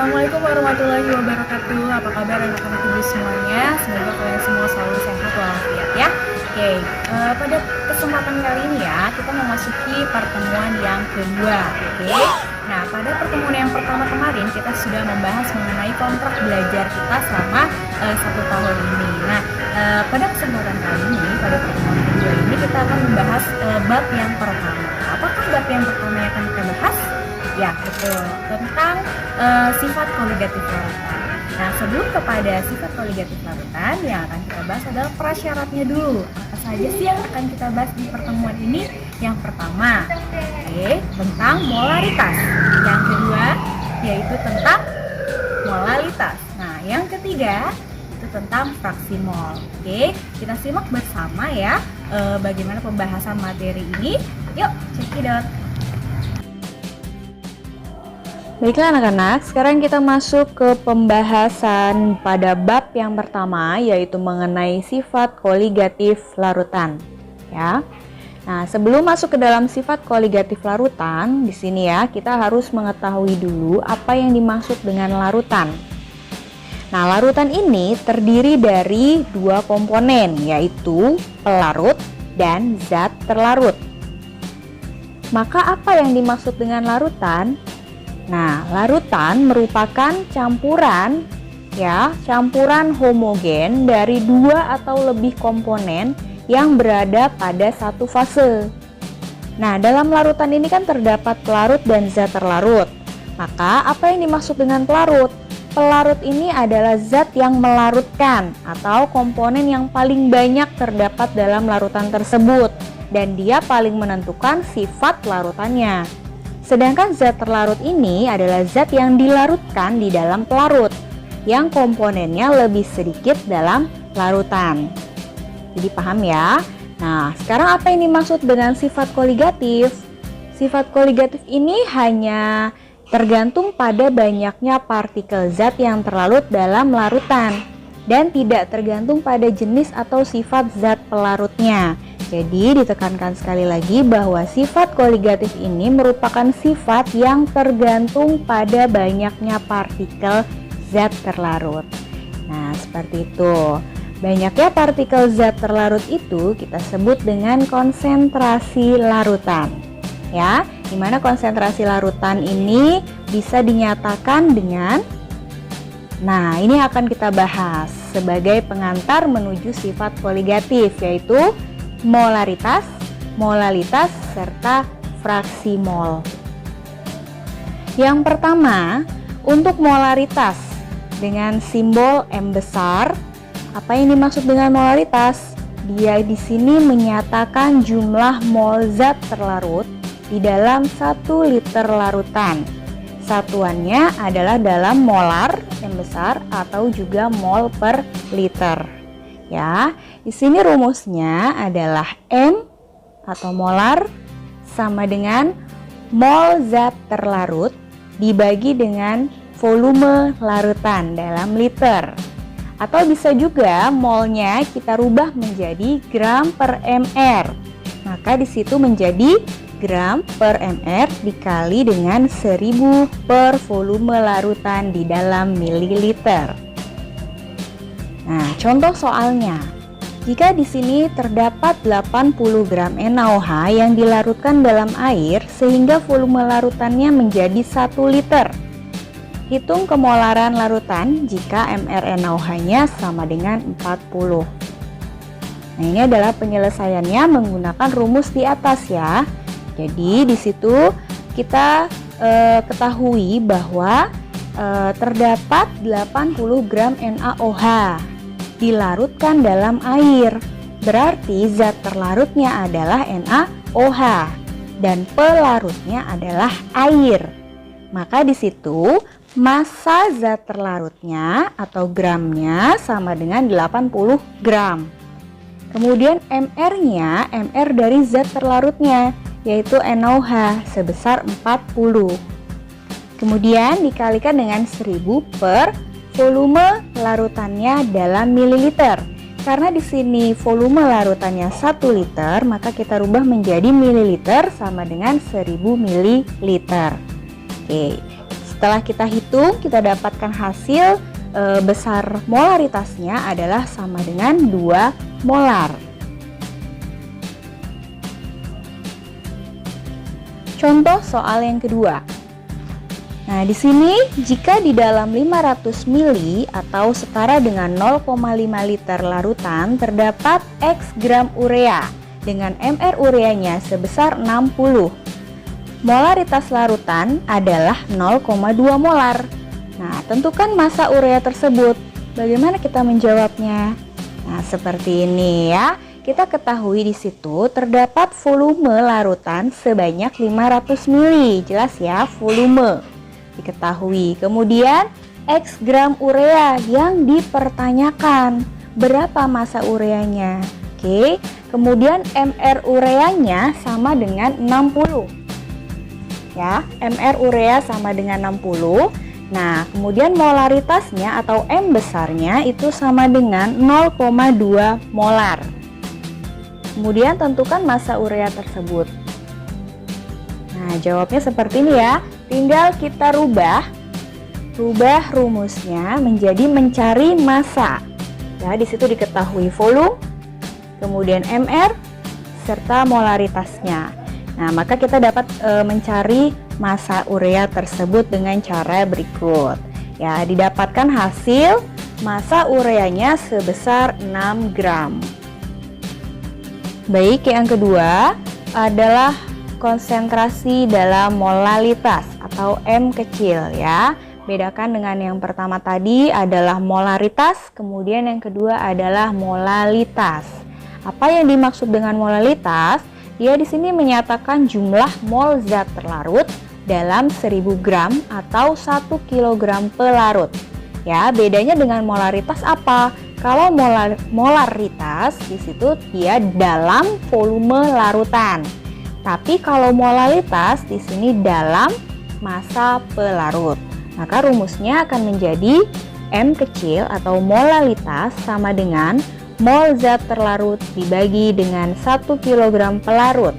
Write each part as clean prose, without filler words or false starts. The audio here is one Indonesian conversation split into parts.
Assalamualaikum warahmatullahi wabarakatuh. Apa kabar anak-anak ibu semuanya? Semoga kalian semua selalu sehat walafiat ya. Oke, pada kesempatan kali ini ya kita memasuki pertemuan yang kedua. Oke. Nah, pada pertemuan yang pertama kemarin kita sudah membahas mengenai kontrak belajar kita selama 1 tahun ini. Nah, pada kesempatan kali ini, pada pertemuan kedua ini kita akan membahas bab yang pertama. Apakah bab yang pertama yang akan kita bahas? Ya, betul. Tentang sifat koligatif larutan. Nah, sebelum kepada sifat koligatif larutan, yang akan kita bahas adalah prasyaratnya dulu. Apa saja sih yang akan kita bahas di pertemuan ini? Yang pertama, tentang molaritas. Yang kedua, yaitu tentang molalitas. Nah, yang ketiga, itu tentang fraksi mol. Oke, kita simak bersama ya bagaimana pembahasan materi ini. Yuk, check it out. Baiklah anak-anak, sekarang kita masuk ke pembahasan pada bab yang pertama, yaitu mengenai sifat koligatif larutan. Ya. Nah, sebelum masuk ke dalam sifat koligatif larutan, di sini ya kita harus mengetahui dulu apa yang dimaksud dengan larutan. Nah, larutan ini terdiri dari dua komponen, yaitu pelarut dan zat terlarut. Maka apa yang dimaksud dengan larutan? Nah, larutan merupakan campuran homogen dari dua atau lebih komponen yang berada pada satu fase. Nah, dalam larutan ini kan terdapat pelarut dan zat terlarut. Maka, apa yang dimaksud dengan pelarut? Pelarut ini adalah zat yang melarutkan atau komponen yang paling banyak terdapat dalam larutan tersebut, dan dia paling menentukan sifat larutannya. Sedangkan zat terlarut ini adalah zat yang dilarutkan di dalam pelarut, yang komponennya lebih sedikit dalam larutan. Jadi paham ya? Nah, sekarang apa yang dimaksud dengan sifat koligatif? Sifat koligatif ini hanya tergantung pada banyaknya partikel zat yang terlarut dalam larutan, dan tidak tergantung pada jenis atau sifat zat pelarutnya. Jadi ditekankan sekali lagi bahwa sifat koligatif ini merupakan sifat yang tergantung pada banyaknya partikel zat terlarut. Nah, seperti itu. Banyaknya partikel zat terlarut itu kita sebut dengan konsentrasi larutan. Ya, di mana konsentrasi larutan ini bisa dinyatakan dengan ini akan kita bahas sebagai pengantar menuju sifat koligatif, yaitu molaritas, molalitas, serta fraksi mol. Yang pertama, untuk molaritas dengan simbol M besar. Apa yang dimaksud dengan molaritas? Dia di sini menyatakan jumlah mol zat terlarut di dalam 1 liter larutan. Satuannya adalah dalam molar M besar atau juga mol per liter. Ya, di sini rumusnya adalah M atau molar sama dengan mol zat terlarut dibagi dengan volume larutan dalam liter. Atau bisa juga molnya kita rubah menjadi gram per mr. Maka di situ menjadi gram per mr dikali dengan 1000 per volume larutan di dalam mililiter. Nah, contoh soalnya, jika di sini terdapat 80 gram NaOH yang dilarutkan dalam air sehingga volume larutannya menjadi 1 liter. Hitung kemolaran larutan jika mR NaOH-nya sama dengan 40. Nah, ini adalah penyelesaiannya menggunakan rumus di atas ya. Jadi di situ kita ketahui bahwa terdapat 80 gram NaOH dilarutkan dalam air. Berarti zat terlarutnya adalah NaOH dan pelarutnya adalah air. Maka di situ massa zat terlarutnya atau gramnya sama dengan 80 gram. Kemudian mR-nya, mR dari zat terlarutnya yaitu NaOH sebesar 40. Kemudian dikalikan dengan 1000 per volume larutannya dalam mililiter. Karena di sini volume larutannya 1 liter, maka kita rubah menjadi mililiter sama dengan 1000 mililiter. Oke, setelah kita hitung, kita dapatkan hasil besar molaritasnya adalah sama dengan 2 molar. Contoh soal yang kedua. Nah, di sini jika di dalam 500 mili atau setara dengan 0,5 liter larutan terdapat X gram urea dengan MR ureanya sebesar 60. Molaritas larutan adalah 0,2 molar. Nah, tentukan massa urea tersebut. Bagaimana kita menjawabnya? Nah, seperti ini ya. Kita ketahui di situ terdapat volume larutan sebanyak 500 mili. Jelas ya, volume diketahui. Kemudian X gram urea yang dipertanyakan. Berapa massa ureanya? Oke. Kemudian MR ureanya sama dengan 60. Ya, MR urea sama dengan 60. Nah, kemudian molaritasnya atau M besarnya itu sama dengan 0,2 molar. Kemudian tentukan massa urea tersebut. Nah, jawabnya seperti ini ya. Tinggal kita rubah rumusnya menjadi mencari massa. Ya, di situ diketahui volume, kemudian MR serta molaritasnya. Nah, maka kita dapat mencari massa urea tersebut dengan cara berikut. Ya, didapatkan hasil massa ureanya sebesar 6 gram. Baik, yang kedua adalah konsentrasi dalam molalitas atau M kecil ya. Bedakan dengan yang pertama tadi adalah molaritas, kemudian yang kedua adalah molalitas. Apa yang dimaksud dengan molalitas? Dia di sini menyatakan jumlah mol zat terlarut dalam 1000 gram atau 1 kg pelarut. Ya, bedanya dengan molaritas apa? Kalau molaritas di situ dia dalam volume larutan. Tapi kalau molalitas di sini dalam massa pelarut. Maka rumusnya akan menjadi M kecil atau molalitas sama dengan mol zat terlarut dibagi dengan 1 kg pelarut.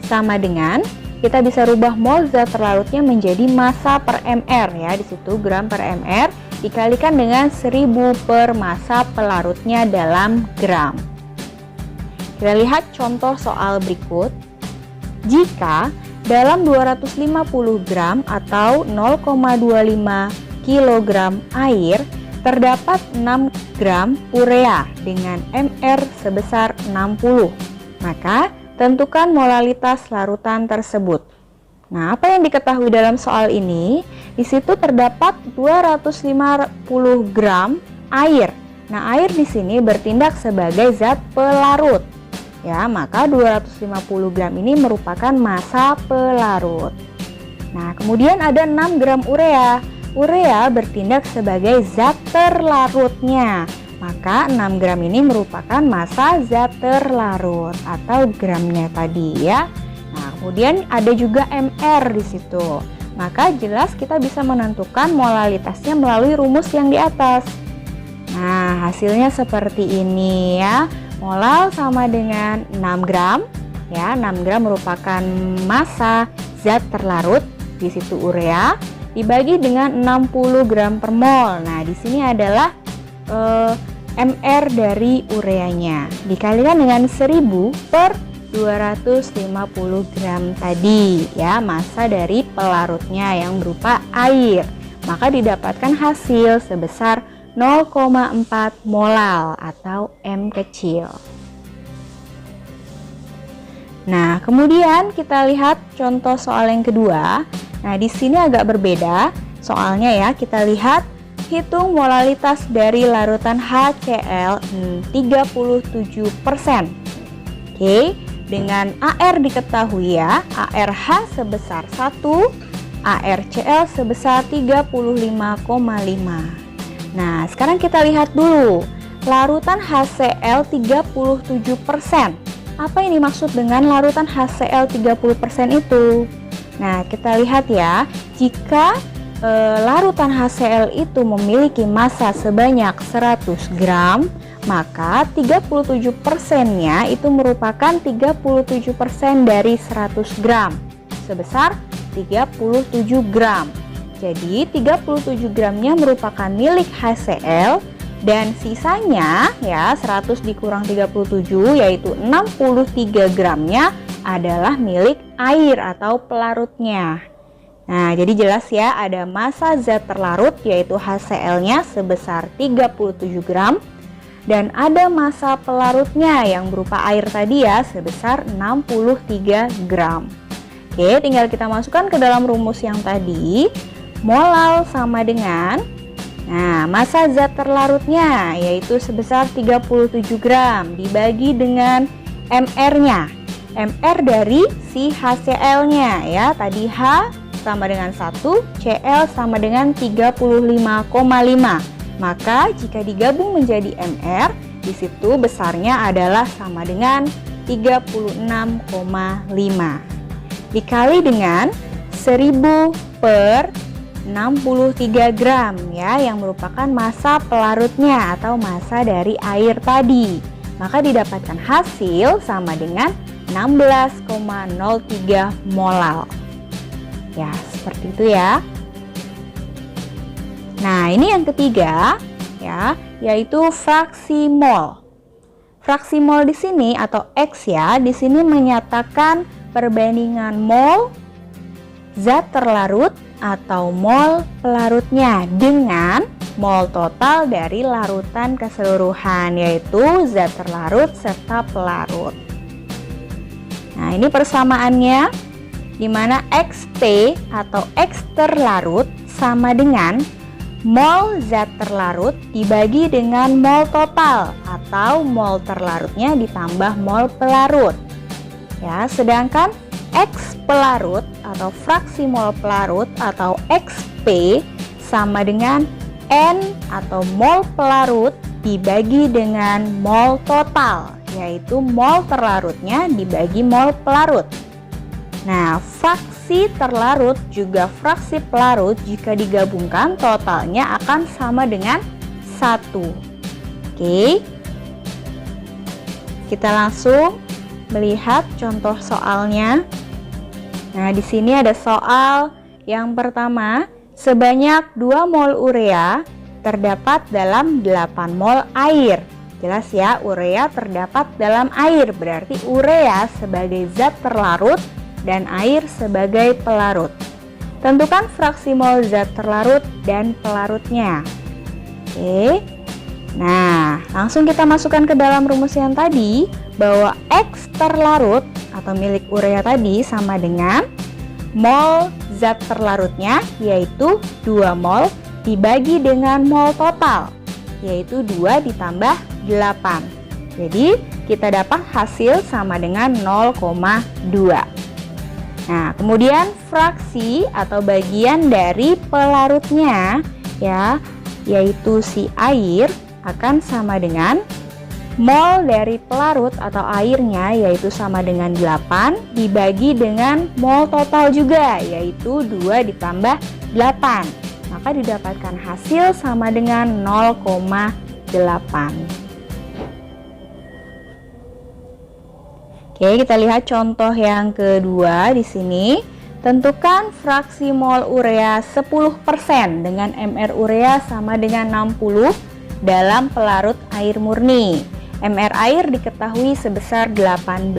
Sama dengan kita bisa rubah mol zat terlarutnya menjadi massa per mr ya, di situ gram per mr dikalikan dengan 1000 per massa pelarutnya dalam gram. Kita lihat contoh soal berikut. Jika dalam 250 gram atau 0,25 kg air terdapat 6 gram urea dengan MR sebesar 60, maka tentukan molalitas larutan tersebut. Nah, apa yang diketahui dalam soal ini? Di situ terdapat 250 gram air. Nah, air di sini bertindak sebagai zat pelarut. Ya, maka 250 gram ini merupakan massa pelarut. Nah, kemudian ada 6 gram urea. Urea bertindak sebagai zat terlarutnya. Maka 6 gram ini merupakan massa zat terlarut atau gramnya tadi ya. Nah, kemudian ada juga MR di situ. Maka jelas kita bisa menentukan molalitasnya melalui rumus yang di atas. Nah, hasilnya seperti ini ya. Molal sama dengan 6 gram. Ya, 6 gram merupakan massa zat terlarut, di situ urea, dibagi dengan 60 gram per mol. Nah, di sini adalah MR dari ureanya dikalikan dengan 1000 per 250 gram tadi ya, massa dari pelarutnya yang berupa air. Maka didapatkan hasil sebesar 0,4 molal atau M kecil. Nah, kemudian kita lihat contoh soal yang kedua. Nah, di sini agak berbeda soalnya ya. Kita lihat hitung molalitas dari larutan HCl 37%. Oke, dengan AR diketahui ya, ARH sebesar 1, ARCl sebesar 35,5. Nah, sekarang kita lihat dulu larutan HCl 37%. Apa yang dimaksud dengan larutan HCl 30% itu? Nah, kita lihat ya, jika larutan HCl itu memiliki massa sebanyak 100 gram, maka 37%-nya itu merupakan 37% dari 100 gram, sebesar 37 gram. Jadi 37 gramnya merupakan milik HCl dan sisanya ya 100 dikurang 37 yaitu 63 gramnya adalah milik air atau pelarutnya. Nah, jadi jelas ya, ada massa zat terlarut yaitu HCl-nya sebesar 37 gram dan ada massa pelarutnya yang berupa air tadi ya sebesar 63 gram. Oke, tinggal kita masukkan ke dalam rumus yang tadi. Molal sama dengan, nah, massa zat terlarutnya yaitu sebesar 37 gram dibagi dengan mR-nya. mR dari si HCl-nya ya, tadi H sama dengan 1, Cl sama dengan 35,5. Maka jika digabung menjadi mR, di situ besarnya adalah sama dengan 36,5. Dikali dengan 1000 per 63 gram ya, yang merupakan massa pelarutnya atau massa dari air tadi. Maka didapatkan hasil sama dengan 16,03 molal. Ya, seperti itu ya. Nah, ini yang ketiga ya, yaitu fraksi mol. Fraksi mol di sini atau X ya, di sini menyatakan perbandingan mol zat terlarut atau mol pelarutnya dengan mol total dari larutan keseluruhan, yaitu zat terlarut serta pelarut. Nah, ini persamaannya di mana XT atau X terlarut sama dengan mol zat terlarut dibagi dengan mol total atau mol terlarutnya ditambah mol pelarut. Ya, sedangkan X pelarut atau fraksi mol pelarut atau XP sama dengan N atau mol pelarut dibagi dengan mol total, yaitu mol terlarutnya dibagi mol pelarut. Nah, fraksi terlarut juga fraksi pelarut jika digabungkan totalnya akan sama dengan 1. Oke. Kita langsung melihat contoh soalnya. Nah, di sini ada soal yang pertama, sebanyak 2 mol urea terdapat dalam 8 mol air. Jelas ya, urea terdapat dalam air, berarti urea sebagai zat terlarut dan air sebagai pelarut. Tentukan fraksi mol zat terlarut dan pelarutnya. Oke. Nah, langsung kita masukkan ke dalam rumus yang tadi bahwa X terlarut atau milik urea tadi sama dengan mol zat terlarutnya yaitu 2 mol dibagi dengan mol total yaitu 2 ditambah 8. Jadi kita dapat hasil sama dengan 0,2. Nah, kemudian fraksi atau bagian dari pelarutnya ya, yaitu si air akan sama dengan mol dari pelarut atau airnya yaitu sama dengan 8 dibagi dengan mol total juga yaitu 2 ditambah 8. Maka didapatkan hasil sama dengan 0,8. Oke, kita lihat contoh yang kedua di sini. Tentukan fraksi mol urea 10% dengan mR urea sama dengan 60 dalam pelarut air murni. mR air diketahui sebesar 18.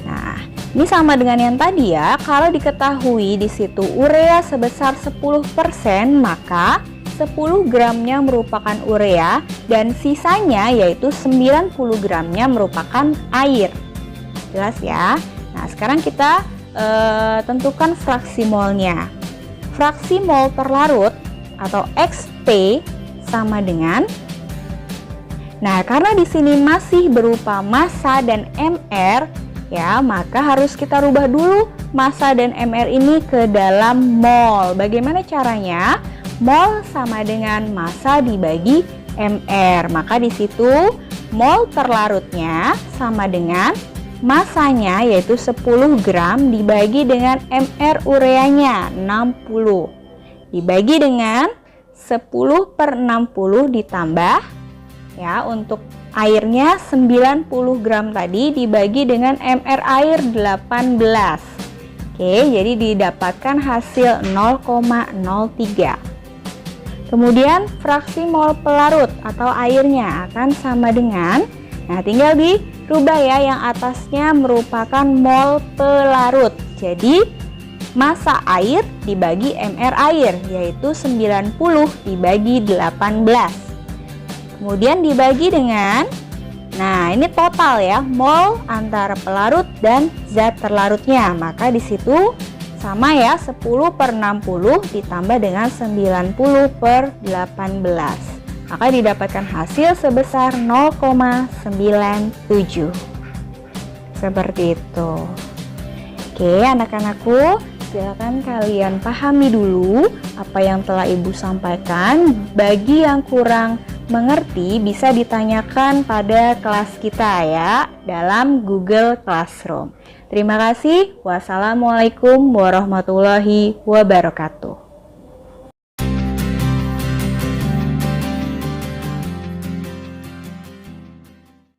Nah, ini sama dengan yang tadi ya. Kalau diketahui di situ urea sebesar 10%, maka 10 gramnya merupakan urea dan sisanya yaitu 90 gramnya merupakan air. Jelas ya? Nah, sekarang kita tentukan fraksi molnya. Fraksi mol terlarut atau XP sama dengan, nah, karena di sini masih berupa massa dan mR ya, maka harus kita rubah dulu massa dan mR ini ke dalam mol. Bagaimana caranya? Mol sama dengan massa dibagi mR. Maka di situ mol terlarutnya sama dengan massanya yaitu 10 gram dibagi dengan mR ureanya 60. Dibagi dengan 10 per 60 ditambah ya, untuk airnya 90 gram tadi dibagi dengan mR air 18. Oke, jadi didapatkan hasil 0,03. Kemudian fraksi mol pelarut atau airnya akan sama dengan, nah tinggal dirubah ya, yang atasnya merupakan mol pelarut. Jadi massa air dibagi mR air, yaitu 90 dibagi 18. Kemudian dibagi dengan, nah ini total ya, mol antara pelarut dan zat terlarutnya. Maka di situ sama ya, 10/60 ditambah dengan 90/18. Maka didapatkan hasil sebesar 0,97. Seperti itu. Oke, anak-anakku, silakan kalian pahami dulu apa yang telah Ibu sampaikan. Bagi yang kurang mengerti bisa ditanyakan pada kelas kita ya, dalam Google Classroom. Terima kasih. Wassalamualaikum warahmatullahi wabarakatuh.